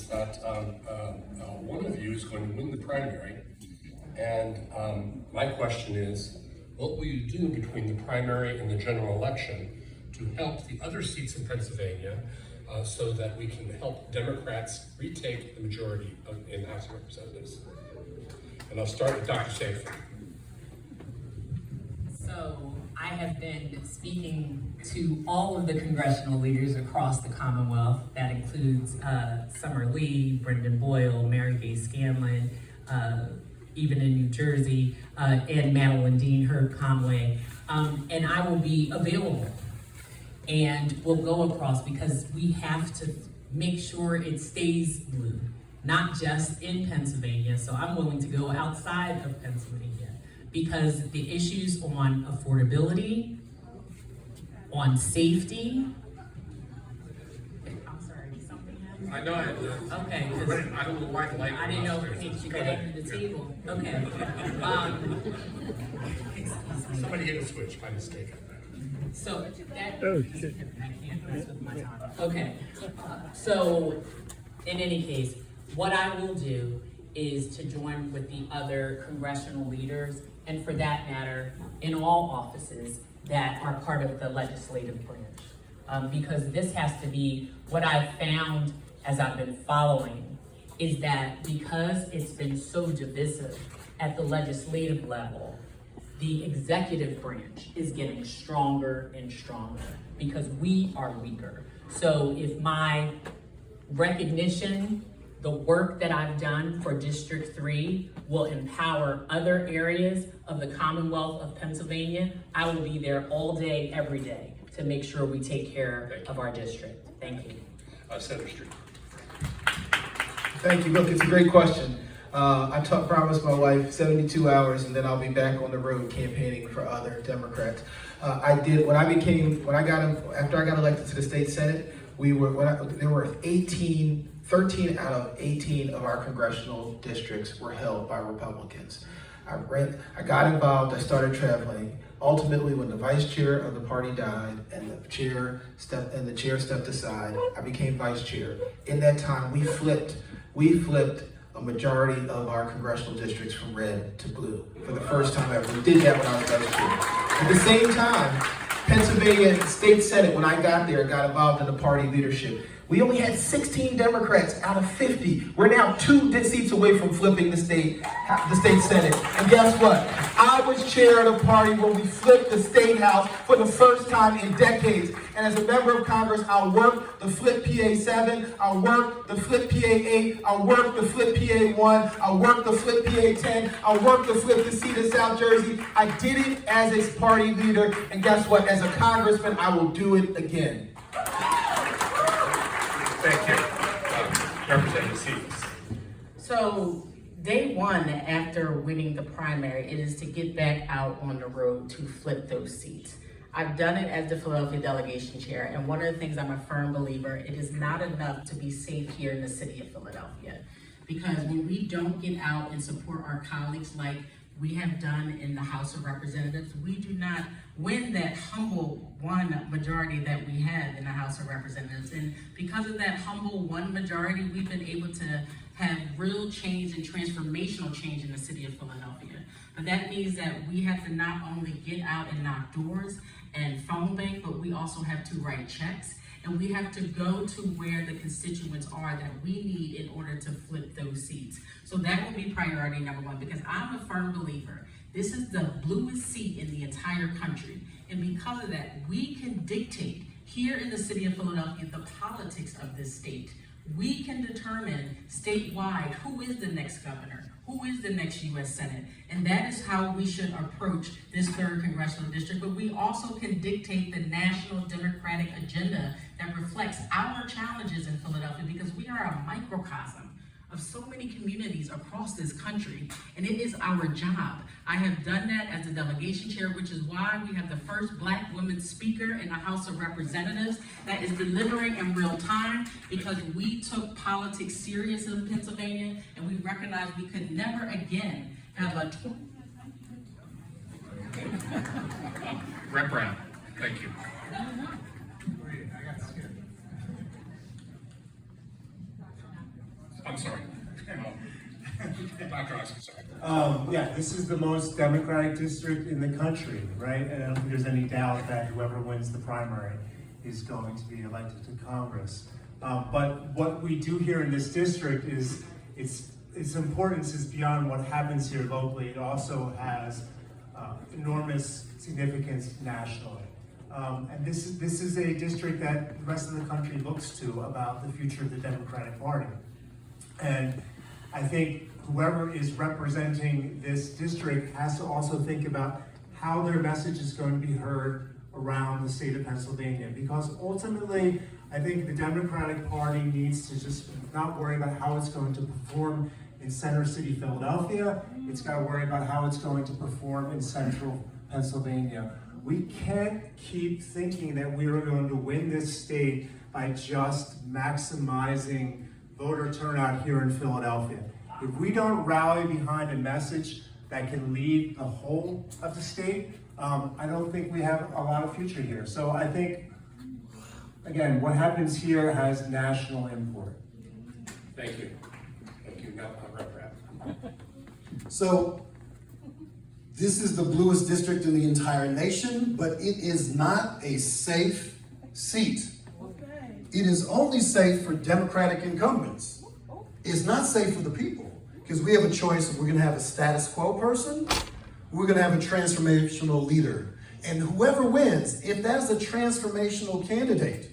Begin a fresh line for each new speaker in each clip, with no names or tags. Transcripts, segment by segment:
that one of you is going to win the primary. And my question is, what will you do between the primary and the general election to help the other seats in Pennsylvania so that we can help Democrats retake the majority in the House of Representatives? And I'll start with Dr. Sanford.
So I have been speaking to all of the congressional leaders across the Commonwealth. That includes Summer Lee, Brendan Boyle, Mary Gay Scanlon, even in New Jersey, and Madeline Dean, Herb Conway. And I will be available. And we'll go across because we have to make sure it stays blue, not just in Pennsylvania. So I'm willing to go outside of Pennsylvania because the issues on affordability, on safety. I'm sorry, did something happen?
I know I had
Okay.
I don't know why the light.
I didn't know if it should get under the table. Okay.
Somebody hit a switch by mistake.
So that,
Oh, shit.
I can't mess with my time. Okay, so in any case, what I will do is to join with the other congressional leaders, and for that matter, in all offices that are part of the legislative branch. Because this has to be, what I've found as I've been following, is that because it's been so divisive at the legislative level, the executive branch is getting stronger and stronger because we are weaker. So if my recognition, the work that I've done for District 3 will empower other areas of the Commonwealth of Pennsylvania, I will be there all day, every day to make sure we take care of our district. Thank you.
Senator Street.
Thank you. Look, it's a great question. I promised my wife 72 hours and then I'll be back on the road campaigning for other Democrats. After I got elected to the state Senate, there were 13 out of 18 of our congressional districts were held by Republicans. I got involved, I started traveling. Ultimately, when the vice chair of the party died and the chair stepped aside, I became vice chair. In that time, we flipped a majority of our congressional districts from red to blue for the first time ever. We did that when I was vice chair. At the same time, Pennsylvania State Senate, when I got there, got involved in the party leadership. We only had 16 Democrats out of 50. We're now 2 seats away from flipping the state Senate. And guess what? I was chair of the party when we flipped the state house for the first time in decades. And as a member of Congress, I'll work the flip PA7, I'll work the flip PA8, I'll work the flip PA1, I'll work the flip PA10, I'll work the flip the seat of South Jersey. I did it as a party leader, and guess what? As a congressman, I will do it again.
Thank you. Representative Stevens.
So day one after winning the primary, it is to get back out on the road to flip those seats. I've done it as the Philadelphia delegation chair, and one of the things I'm a firm believer, it is not enough to be safe here in the city of Philadelphia. Because when we don't get out and support our colleagues like we have done in the House of Representatives, we do not win that humble one majority that we have in the House of Representatives. And because of that humble one majority, we've been able to have real change and transformational change in the city of Philadelphia. But that means that we have to not only get out and knock doors and phone bank, but we also have to write checks. And we have to go to where the constituents are that we need in order to flip those seats. So that will be priority number one, because I'm a firm believer. This is the bluest seat in the entire country. And because of that, we can dictate here in the city of Philadelphia the politics of this state. We can determine statewide who is the next governor, who is the next U.S. Senate, and that is how we should approach this 3rd congressional district. But we also can dictate the national Democratic agenda that reflects our challenges in Philadelphia, because we are a microcosm of so many communities across this country, and it is our job. I have done that as a delegation chair, which is why we have the first Black woman speaker in the House of Representatives that is delivering in real time, because we took politics serious in Pennsylvania, and we recognized we could never again have a
Rep Brown. Thank you. sorry. Dr. Oscar, sorry.
Yeah, this is the most Democratic district in the country, right? And I don't think there's any doubt that whoever wins the primary is going to be elected to Congress. But what we do here in this district is, its importance is beyond what happens here locally. It also has enormous significance nationally. And this is a district that the rest of the country looks to about the future of the Democratic Party. And I think whoever is representing this district has to also think about how their message is going to be heard around the state of Pennsylvania. Because ultimately, I think the Democratic Party needs to just not worry about how it's going to perform in Center City, Philadelphia. It's got to worry about how it's going to perform in central Pennsylvania. We can't keep thinking that we are going to win this state by just maximizing voter turnout here in Philadelphia. If we don't rally behind a message that can lead the whole of the state, I don't think we have a lot of future here. So I think, again, what happens here has national import.
Thank you. Thank you. Now, Rep.
So this is the bluest district in the entire nation, but it is not a safe seat. It is only safe for Democratic incumbents. It's not safe for the people, because we have a choice if we're gonna have a status quo person, we're gonna have a transformational leader. And whoever wins, if that's a transformational candidate,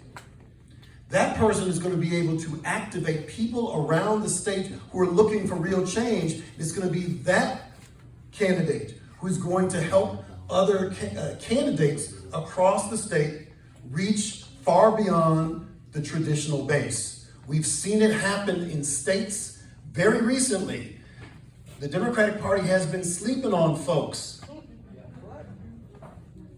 that person is going to be able to activate people around the state who are looking for real change. It's going to be that candidate who's going to help other candidates across the state reach far beyond the traditional base. We've seen it happen in states very recently. The Democratic Party has been sleeping on folks.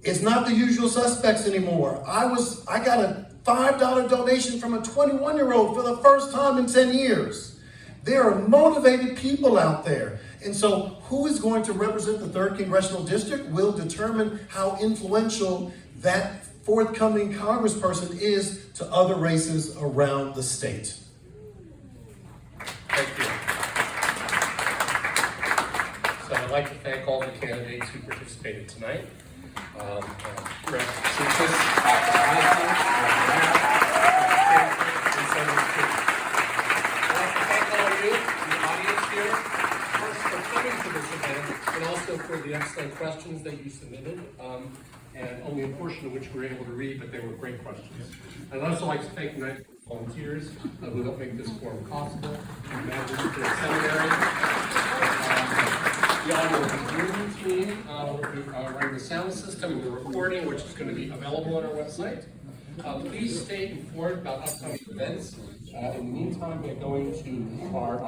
It's not the usual suspects anymore. I got a $5 donation from a 21-year-old for the first time in 10 years. There are motivated people out there. And so who is going to represent the 3rd Congressional District will determine how influential that forthcoming congressperson is to other races around the state.
Thank you. So I'd like to thank all the candidates who participated tonight. Rep. Sutis, Dr. Osborne, and Senator King. I'd like to thank all of you in the audience here, first for coming to this event, and also for the excellent questions that you submitted, and only a portion of which we were able to read, but they were great questions. I'd also like to thank the volunteers who helped make this forum possible, members of the seminary, the audio engineering team, running the sound system and the recording, which is going to be available on our website. Please stay informed about upcoming events. In the meantime, we're going to our